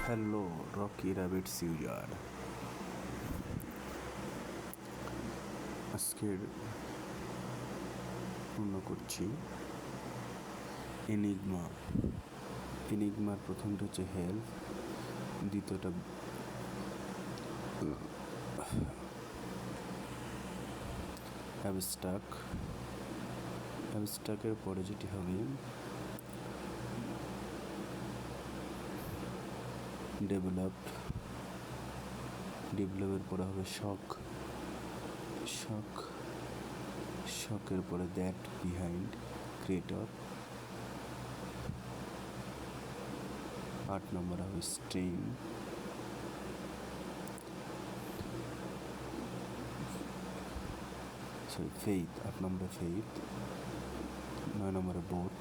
Hello Rocky rabbits user, আজকের পূর্ণ করছি এনিগমার প্রথমটা হচ্ছে হেল্প, দ্বিতীয়টা অ্যাবস্ট্রাকের পরে যেটি হবে ডেভেলপের পরে হবে শকের পরে দ্যাট বিহাইন্ড ক্রিয়েটর, 8 নম্বর হবে স্ট্রিং, ফেইথ, 8 নম্বরে ফেইথ, 9 নম্বরে বোট,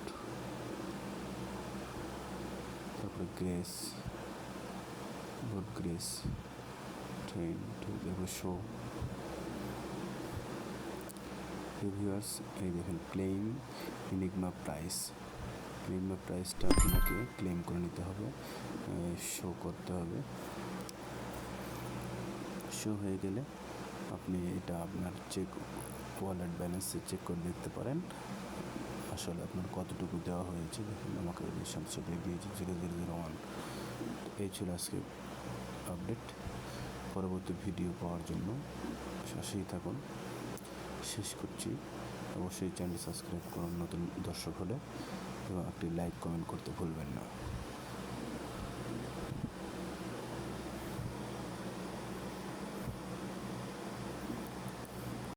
তারপরে গ্রেস, ট্রেন, তারপরে শো। রিভিউয়ার্স, এই দেখেন ক্লেম এনিগমা প্রাইসটা আপনাকে ক্লেম করে নিতে হবে, শো করতে হবে। শো হয়ে গেলে আপনি এটা আপনার ওয়ালেট ব্যালেন্সে চেক করে দেখতে পারেন আসলে আপনার কতটুকু দেওয়া হয়েছে। দেখুন আমাকে সেটা দিয়েছে 0001। এই ছিল আজকে আপডেট। পরবর্তী ভিডিও পাওয়ার জন্য সাথেই থাকুন। শেষ করছি, অবশ্যই চ্যানেল সাবস্ক্রাইব করুন নতুন দর্শক হলে, এবং একটি লাইক কমেন্ট করতে ভুলবেন না।